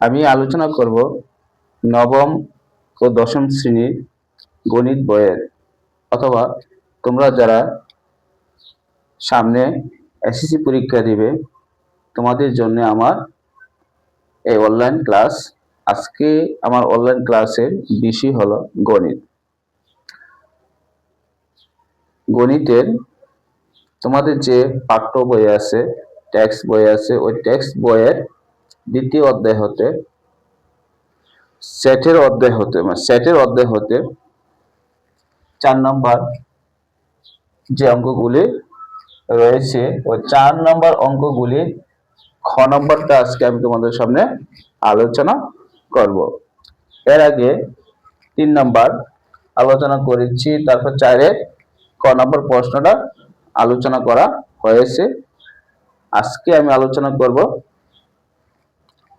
আমি আলোচনা করব নবম ও দশম শ্রেণীর গণিত বইয়ের, অথবা তোমরা যারা সামনে এসএসসি পরীক্ষা দিবে তোমাদের জন্য আমার এই অনলাইন ক্লাস। আজকে আমার অনলাইন ক্লাসের বিষয় হলো গণিত। গণিতের তোমাদের যে পাঠ্য বই আছে, টেক্সট বই আছে, ওই টেক্সট বইয়ের দ্বিতীয় অধ্যায় হতে সেটের অধ্যায় হতে 4 নম্বর যে অঙ্কগুলি রয়েছে, ওই 4 নম্বর অঙ্কগুলি খ নম্বরটা আজকে আমি তোমাদের সামনে আলোচনা করব। এর আগে 3 নম্বর আলোচনা করেছি, তারপর 4-এর ক নম্বর প্রশ্নটা আলোচনা করা হয়েছে। আজকে আমি আলোচনা করব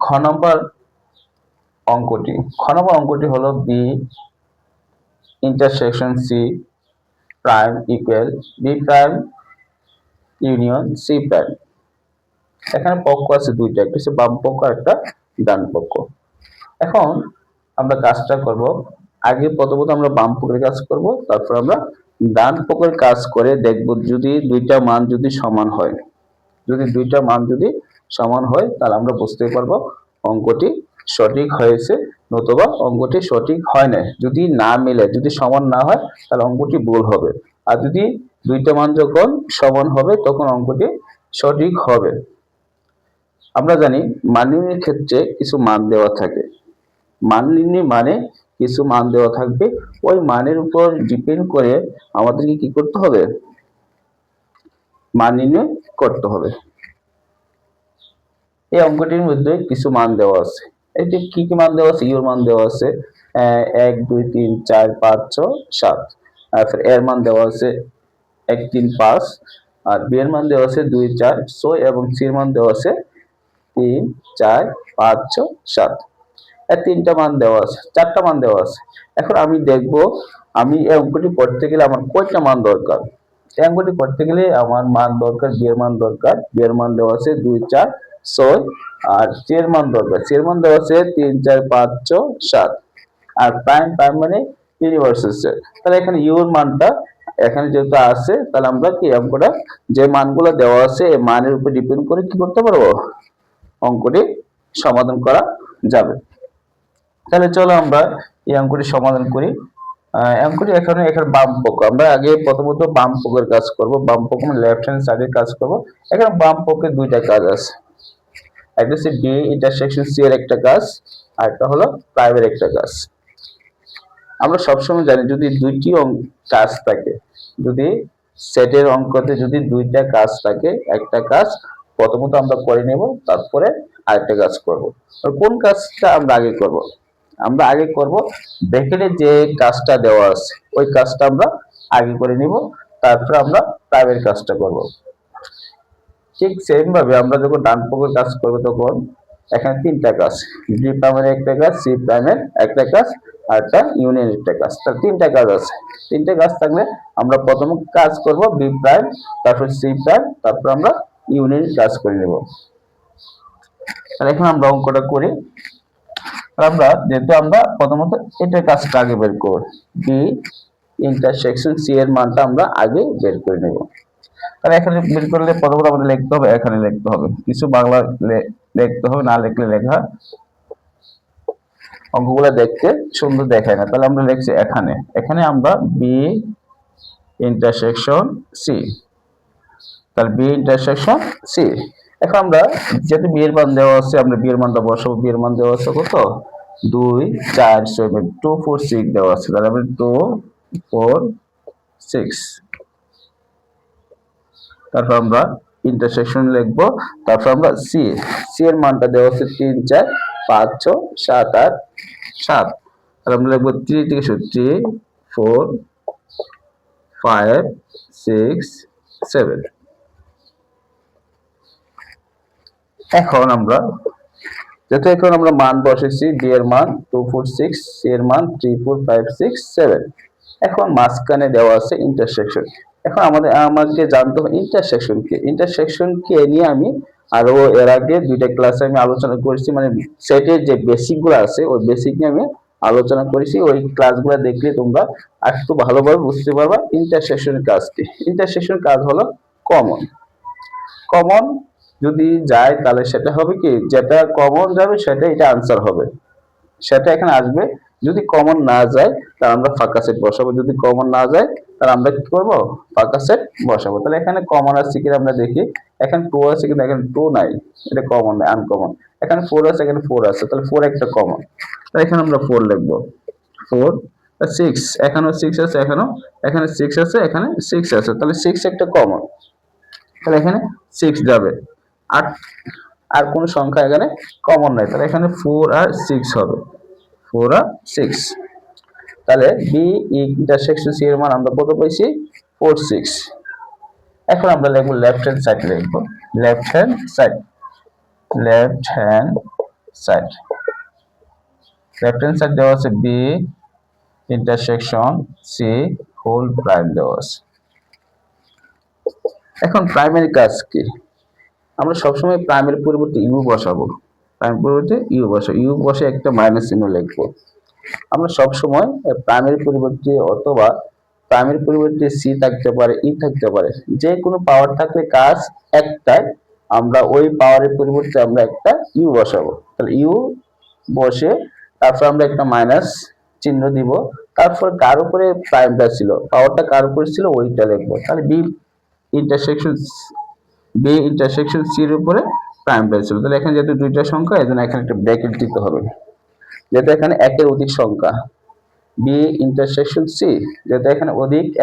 খ নম্বর অঙ্কটি। খ নম্বর অঙ্কটি হলো B intersection C prime equal B prime union C prime. এখানে পক্ষ আছে দুইটা, একটা হচ্ছে বাম পক্ষ আর একটা ডান পক্ষ। এখন আমরা কাজটা করব, আগে প্রথমত আমরা বাম পক্ষের কাজ করব, তারপর আমরা ডান পক্ষের কাজ করে দেখব যদি দুইটা মান যদি সমান হয়। যদি দুইটা মান যদি সমান হয় তাহলে আমরা বুঝতে পারবো অঙ্কটি সঠিক হয়েছে, নতুবা অঙ্কটি সঠিক হয় না। যদি না মিলে, যদি সমান না হয় তাহলে অঙ্কটি ভুল হবে। আর যদি দুইটা মান যখন সমান হবে তখন অঙ্কটি সঠিক হবে। আমরা জানি মান নির্ণয়ের ক্ষেত্রে কিছু মান দেওয়া থাকে। মান নির্ণয় মানে কিছু মান দেওয়া থাকবে, ওই মানের উপর ডিপেন্ড করে আমাদেরকে কি করতে হবে, মান নির্ণয় করতে হবে। এই অঙ্কটির মধ্যে কিছু মান দেওয়া আছে। এই যে কি কি মান দেওয়া আছে, ইউর মান দেওয়া আছে 1 2 3 4 5 6 7, আর এর মান দেওয়া আছে 1 3 5, আর বি এর মান দেওয়া আছে 2 4 6, এবং সি এর মান দেওয়া আছে 3 4 5 6 7। এর তিনটা মান দেওয়া আছে, চারটা মান দেওয়া আছে। এখন আমি দেখব আমি এই অঙ্কটি করতে গেলে আমার কয়টা মান দরকার। এই অঙ্কটি করতে গেলে আমার মান দরকার, বি এর মান দরকার, বি এর মান দেওয়া আছে 2 4 6, আর সি এর মান দরকার, সি এর মান দেওয়া আছে 3 4 5 6 7, আর প্রাইম মানে ইউনিভার্সাল সেট। তাহলে এখানে ইউ এর মানটা এখানে যেহেতু আছে, তাহলে আমরা কি অঙ্কটা যে মানগুলো দেওয়া আছে এই মানের উপর ডিপেন্ড করে কি করতে পারবো, অঙ্কটি সমাধান করা যাবে। তাহলে চলো আমরা এই অঙ্কটি সমাধান করি। অঙ্কটি এখানে বাম পক্ষ, আমরা আগে প্রথমত বাম পক্ষের কাজ করব। বাম পক্ষ মানে লেফট হ্যান্ড সাইডের কাজ করব। এখানে বাম পক্ষে দুইটা কাজ আছে, একটা হচ্ছে বি ইন্টারসেকশন সি এর একটা কাজ, আর একটা হলো প্রাইমের একটা কাজ। আমরা সবসময় জানি যদি দুইটি কাজ থাকে, যদি সেটের অঙ্কতে যদি দুইটা কাজ থাকে, একটা কাজ প্রথমত আমরা করে নেব, তারপরে আরেকটা কাজ করব। আর কোন কাজটা আমরা আগে করব, আমরা আগে করব ব্র্যাকেটে যে কাজটা দেওয়া আছে ওই কাজটা আমরা আগে করে নিব, তারপর আমরা প্রাইমের কাজটা করব। ঠিক সেম ভাবে আমরা যখন ডান পক্ষের কাজ করব তখন এখানে তিনটা কাজ, বি প্রাইমের একটা কাজ, সি প্রাইমের একটা কাজ, আর একটা ইউনিয়নের একটা কাজ। তার তিনটা কাজ আছে। তিনটা কাজ থাকলে আমরা প্রথম কাজ করব বি প্রাইম, তারপর সি প্রাইম, তারপর আমরা ইউনিয়নের কাজ করে নেব। তাহলে এখন আমরা অঙ্কটা করি। আমরা যেহেতু আমরা প্রথমত এটা কাজটা আগে বের করব, বি ইন্টারসেকশন সি এর মানটা আমরা আগে বের করে নেব। তাহলে এখানে বের করলে প্রথমত আমাদের লিখতে হবে, এখানে লিখতে হবে কিছু বাংলা লিখতে হবে, না লিখলে লেখা অঙ্কগুলো দেখতে সুন্দর দেখায় না। তাহলে আমরা লিখছি এখানে, এখানে আমরা বি ইন্টারসেকশন সি, তাহলে বি ইন্টারসেকশন সি। এখন আমরা যেহেতু বি এর মান দেওয়া আছে, আমরা বি এর মানটা বসাবো। বি এর মান দেওয়া আছে কত, 2 4 7 2 4 6 দেওয়া আছে, তাহলে আমরা 2 4 6, তারপর আমরা ইন্টারসেকশন লিখবো। তারপর আমরা সি, সি এর মানটা দেওয়া আছে 3 4 5 6 7 8 7, তাহলে আমরা লিখবো 3 থেকে 3 4 5 6 7। এখন আমরা যেহেতু এখন আমরা মান বসেছি, বি এর মান 2 4 6, সি এর মান 3 4 5 6 7। এখন মাঝখানে দেওয়া আছে ইন্টারসেকশন। এখন আমাকে জানতে হবে ইন্টারসেকশন কি। ইন্টারসেকশন কে নিয়ে আমি আরো এর আগে দুইটা ক্লাসে আমি আলোচনা করেছি, মানে সেটের যে বেসিক গুলো আছে ওই বেসিক নিয়ে আমি আলোচনা করেছি। ওই ক্লাসগুলো দেখলে তোমরা একটু ভালোভাবে বুঝতে পারবা ইন্টারসেকশনের কাজ কি। ইন্টারসেকশনের কাজ হলো কমন। কমন যদি যায় তাহলে সেটা হবে কি, যেটা কমন যাবে সেটা এটা আনসার হবে, সেটা এখানে আসবে। যদি কমন না যায় তাহলে আমরা ফাঁকা সেট বসাবো, যদি কমন না যায় তাহলে আমরা কি করবো, ফাঁকা সেট বসাবো। তাহলে এখানে কমন আছে কিনা আমরা দেখি, এখানে 2 আছে কিন্তু এখানে 2 নাই, এটা কমন নাই, আনকমন। এখানে 4 আছে, এখানে 4 আছে, তাহলে 4 একটা কমন, তাহলে এখানে আমরা 4 লিখবো। 4 6, এখানেও 6 আছে, এখানে 6 আছে, এখানে 6 আছে, তাহলে 6 একটা কমন, তাহলে এখানে 6 যাবে। আর আর কোন সংখ্যা এখানে কমন নাই, তাহলে এখানে 4 আর 6 হবে, 4 আর 6। তাহলে বি ইন্টারসেকশন সি এর মান আমরা কত পাইছি, 4 6। এখন আমরা লিখব লেফট হ্যান্ড সাইড, লিখব left hand side, left hand side. Left hand side দেওয়া আছে B intersection C whole prime দেওয়া আছে। এখন প্রাইমারি কাজ কি, আমরা সবসময় প্রাইমের পরিবর্তে ইউ বসাবো, প্রাইমের পরিবর্তে ইউ বসাবো, ইউ বসে একটা মাইনাস চিহ্ন লিখবো। আমরা সবসময় প্রাইমের পরিবর্তে অথবা প্রাইমের পরিবর্তে সি থাকতে পারে, ই থাকতে পারে, যে কোনো পাওয়ার থাকলে কাজ একটাই, আমরা ওই পাওয়ারের পরিবর্তে আমরা একটা ইউ বসাবো। তাহলে ইউ বসে তারপর আমরা একটা মাইনাস চিহ্ন দিব, তারপর কার উপরে প্রাইমটা ছিল, পাওয়ারটা কার উপরে ছিল ওইটা লিখবো। তাহলে ইন্টারসেকশন বি ইন্টারসেকশন সি এর উপরে প্রাইমটা ছিল। তাহলে এখানে যেহেতু দুইটা সংখ্যা এজন্য এখানে একটা ব্র্যাকেট দিতে হবে, যেহেতু এখানে একের অধিক সংখ্যা, বি ইন্টারসেকশন সি, যেহেতু এখানে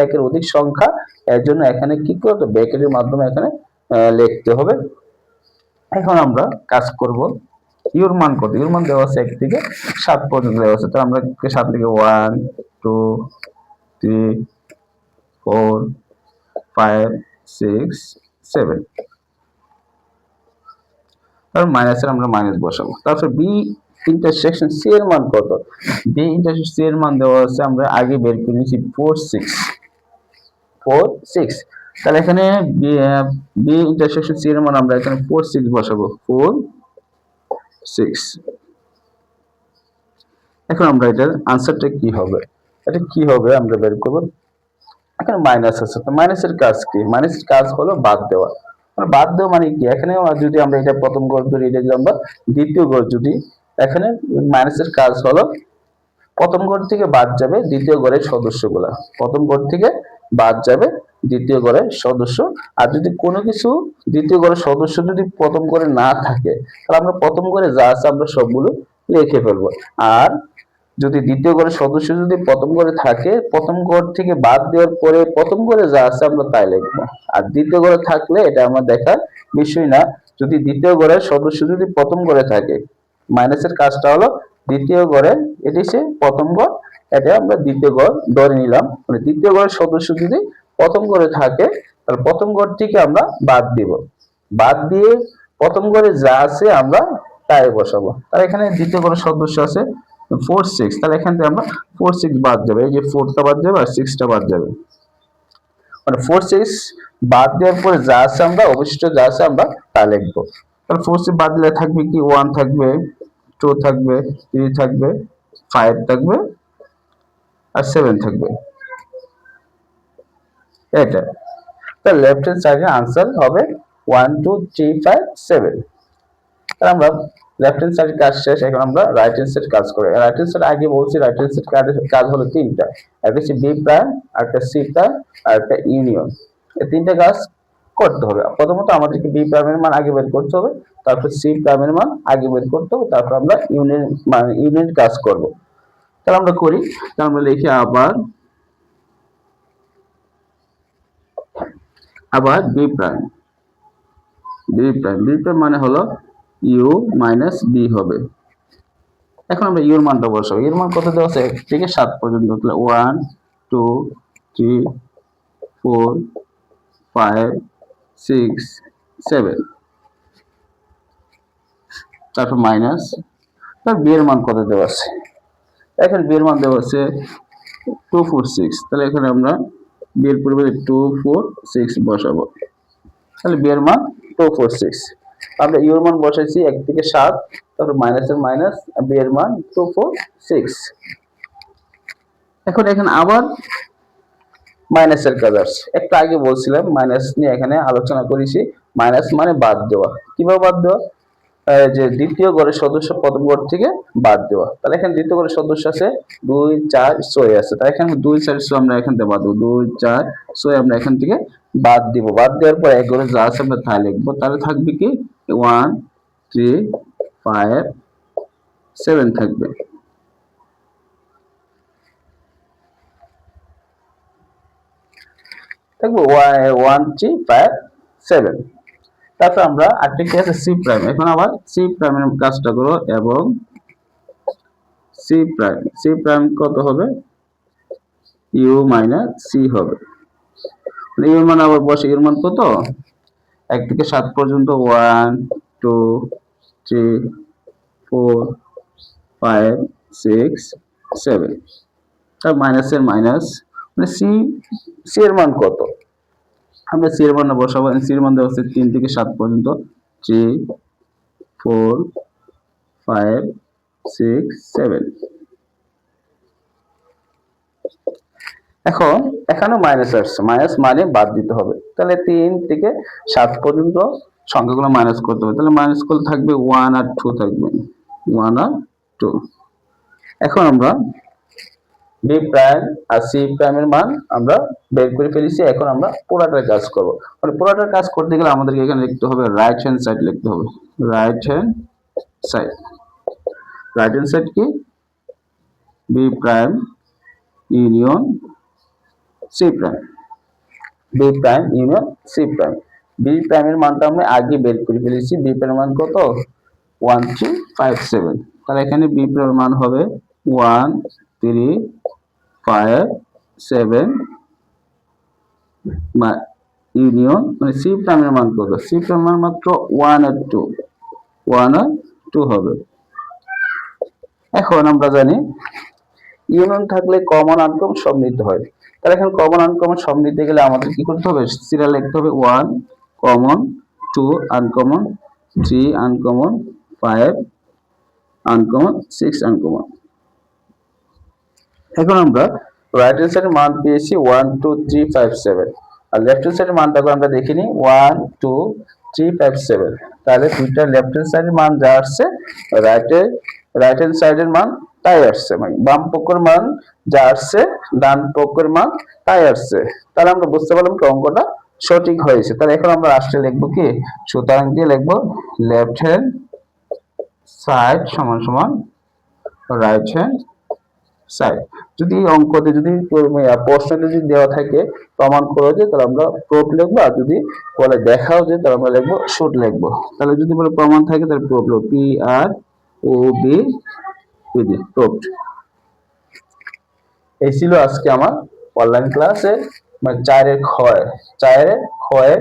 একের অধিক সংখ্যা, এর জন্য এখানে কি করতে হবে, ব্র্যাকেটের মাধ্যমে এখানে লিখতে হবে। এখন আমরা কাজ করব, ইউর মান কত, ইউর মান দেওয়া আছে 1 থেকে 7 পর্যন্ত দেওয়া আছে, তাহলে আমরা 7 থেকে 1 2 3 4 5 6 7, তারপর মাইনাসের আমরা মাইনাস বসাবো। তারপর বি ইন্টারসেকশন সি এর মান কত, বি ইন্টারসেকশন সি এর মান দেওয়া আছে, আমরা আগে বের করে নিয়েছি 4 6। তাহলে এখানে বি ইন্টারসেকশন সি এর মান আমরা এখানে 4 6 বসাবো, 4 6। এখন আমরা এটার আনসারটা কি হবে, এটা কি হবে আমরা বের করব। এখানে মাইনাস আছে, তো মাইনাসের কাজ কি, মাইনাসের কাজ হলো বাদ দেওয়া। মানে বাদ দেওয়া মানে কি, এখানে যদি আমরা এটা প্রথম ঘর ধরি, এটা যদি আমরা দ্বিতীয় ঘর, যদি এখানে মাইনাসের কাজ হলো প্রথম ঘর থেকে বাদ যাবে দ্বিতীয় ঘরের সদস্যগুলা, প্রথম ঘর থেকে বাদ যাবে দ্বিতীয় ঘরের সদস্য। আর যদি কোনো কিছু দ্বিতীয় ঘরের সদস্য যদি প্রথম ঘরে না থাকে, তাহলে আমরা প্রথম ঘরে যা আছে আমরা সবগুলো লিখে ফেলবো। আর যদি দ্বিতীয় ঘরের সদস্য যদি প্রথম ঘরে থাকে, প্রথম ঘর থেকে বাদ দেওয়ার পরে প্রথম ঘরে যা আছে আমরা তাই লিখবো। আর দ্বিতীয় ঘরে থাকলে এটা আমার দেখার বিষয় না, যদি দ্বিতীয় ঘরের সদস্য যদি প্রথম ঘরে থাকে, মাইনাসের কাজটা হলো দ্বিতীয় ঘরে, এটি সে প্রথম ঘর, এটা আমরা দ্বিতীয় ঘর ধরে নিলাম। মানে দ্বিতীয় ঘরের সদস্য যদি প্রথম ঘরে থাকে তাহলে প্রথম ঘর থেকে আমরা বাদ দিব, বাদ দিয়ে প্রথম ঘরে যা আছে আমরা তাই বসাবো। তাহলে এখানে দ্বিতীয় ঘরের সদস্য আছে 4 6, তাহলে এখান থেকে আমরা 4 6 বাদ যাবে, এই যে 4টা বাদ যাবে আর 6টা বাদ যাবে, মানে 4 6 বাদ দেওয়ার পরে যা আছে আমরা অবশিষ্ট যা আছে আমরা তা লিখবো। তাহলে 4 6 বাদ দিলে থাকবে কি, 1 থাকবে, 2 থাকবে, 3 থাকবে, 5 থাকবে আর 7 থাকবে, এটা। তাহলে লেফট হ্যান্ড সাইডের আনসার হবে 1 2 3 5 7। তাহলে আমরা লেফট হ্যান্ড সাইড কাজ শেষ, এখন আমরা রাইট হ্যান্ড সাইড কাজ করি। রাইট হ্যান্ড সাইড আগে বলছি, রাইট হ্যান্ড সাইড কাজ হলো তিনটা, একটা হচ্ছে বি প্রাইম, একটা সি প্রাইম আর একটা ইউনিয়ন। এই তিনটা কাজ করতে হবে। প্রথমত আমাদেরকে বি প্রাইমের মান আগে বের করতে হবে, তারপর সি প্রাইমের মান আগে বের করতে হবে, তারপর আমরা ইউনিয়ন কাজ করব। তাহলে আমরা করি, তাহলে আমরা লিখি আবার বি প্রাইম, বি প্রাইম মানে হলো ইউ মাইনাস বি হবে। এখন আমরা ইউর মানটা বসাবো, ইউর মান কত দেওয়া আছে 1 থেকে 7 পর্যন্ত, তাহলে 1 2 3 4 5 6 7, তারপর মাইনাস, তার বি এর মান কত দেওয়া আছে, এখন বি এর মান দেওয়া আছে 2 4 6, তাহলে এখানে আমরা বি এর পরিবর্তে 2 4 6 বসাবো, তাহলে বি এর মান 2 4 6। আমরা ইউর মান বসাইছি 1 থেকে 7, তারপর মাইনাসের মাইনাস, বি এর মান 2 4 6। এখন এখানে আবার মাইনাসের কাজ আসছে। একটু আগে বলছিলাম মাইনাস নিয়ে এখানে আলোচনা করেছি। মাইনাস মানে বাদ দেওয়া। কিভাবে বাদ দেওয়া? যে দ্বিতীয় ঘরের সদস্য প্রথম ঘর থেকে বাদ দেওয়া। তাহলে এখানে দ্বিতীয় ঘরের সদস্য আছে 2 4 6 আছে, তাই এখানে 2 4 6 আমরা এখান থেকে বাদ দেবো। 2 4 6 আমরা এখান থেকে বাদ দিব। বাদ দেওয়ার পর এক ঘরে যা আছে আমরা তাই লিখবো। তাহলে থাকবে কি 1 3 5 7 থাকবে। থাকবে 1 3 5 7। তারপর আমরা আরেকটা কি আছে সি প্রাইম। এখন আবার সি প্রাইমের কাজটা করো এবং সি প্রাইম কত হবে? ইউ মাইনাস সি হবে। ইউর মান আবার বসে, ইউর মান কত? 1 থেকে 7 পর্যন্ত 1 2 3 4 5 6 7। তার মাইনাসের মাইনাস, মানে সি এর মান কত? আমরা সি এর মান বসাবো। সি এর মান দেওয়া হচ্ছে 3 থেকে 7 পর্যন্ত 3 4 5 6 7। এখন এখানেও মাইনাস আসছে, মাইনাস মানে বাদ দিতে হবে। তাহলে 3 থেকে 7 পর্যন্ত সংখ্যাগুলো মাইনাস করতে হবে। তাহলে মাইনাস করলে থাকবে 1 আর 2 থাকবে, 1 আর 2। এখন আমরা বি প্রাইম আর সি প্রাইমের মান আমরা বের করে ফেলেছি। এখন আমরা পুরাটার কাজ করব। মানে পুরাটার কাজ করতে গেলে আমাদেরকে এখানে লিখতে হবে রাইট হ্যান্ড সাইড লিখতে হবে। Right hand side. Right hand side কি? B prime union C prime. B prime union C prime. B প্রাইমের মানটা আমরা আগে বের করে ফেলেছি। বি প্রাইমের মান কত? 1 3 5 7। তাহলে এখানে বি প্রাইমের মান হবে 1 3 5 7 ইউনিয়ন, মানে সি প্রাইমের মান কত? সি প্রাইমের মান মাত্র 1 আর 2, 1 আর 2 হবে। এখন আমরা জানি ইউনিয়ন থাকলে কমন আনকমন সব নিতে হয়। তাহলে এখন কমন আনকমন সব নিতে গেলে আমাদের কি করতে হবে? সিরিয়াল লিখতে হবে 1 common, 2 uncommon, 3 uncommon, 5 uncommon, 6 uncommon. এখন আমরা রাইট হ্যান্ড সাইডের মান পেয়েছি 1 2 3 5 7, আর লেফট হ্যান্ড সাইডের মানটা আমরা দেখে নিই 1 2 3 5 7। তাহলে দুইটা লেফট হ্যান্ড সাইডের মান যা আসছে রাইট হ্যান্ড সাইডের মান তাই আসছে, মানে বাম পক্ষের মান যা আসছে ডান পক্ষের মান তাই আসছে। তাহলে আমরা বুঝতে পারলাম কি অঙ্কটা সঠিক হয়েছে। তাহলে এখন আমরা লাস্টে লিখবো কি? সুতরাং দিয়ে লিখবো লেফট হ্যান্ড সাইড সমান সমান রাইট হ্যান্ড সাইড। যদি অঙ্কতে যদি প্রশ্নতে যদি দেওয়া থাকে প্রমাণ করো যে, তাহলে আমরা প্রুফ লিখবো। আর যদি বলে দেখাও যে, তাহলে আমরা লিখবো শুড লিখবো। তাহলে যদি বলে প্রমাণ থাকে তাহলে প্রুফ লিখবো, পি আর ও বি প্রুফড। এই ছিল আজকে আমার অনলাইন ক্লাসে মানে 4 ক্ষয়ের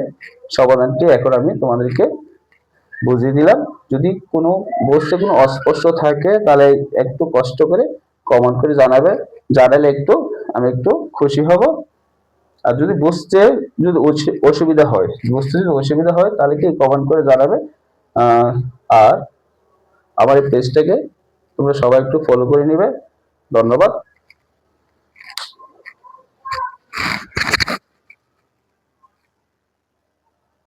সমাধানটি এখন আমি তোমাদেরকে বুঝিয়ে দিলাম। যদি কোনো বসে কোনো অস্পষ্ট থাকে তাহলে একটু কষ্ট করে কমেন্ট করে জানালে আমি একটু খুশি হব। আর যদি বুঝতে অসুবিধা হয় তাহলে কি কমেন্ট করে জানাবে। আর আমার এই পেজটাকে তোমরা সবাই একটু ফলো করে নিবে। ধন্যবাদ।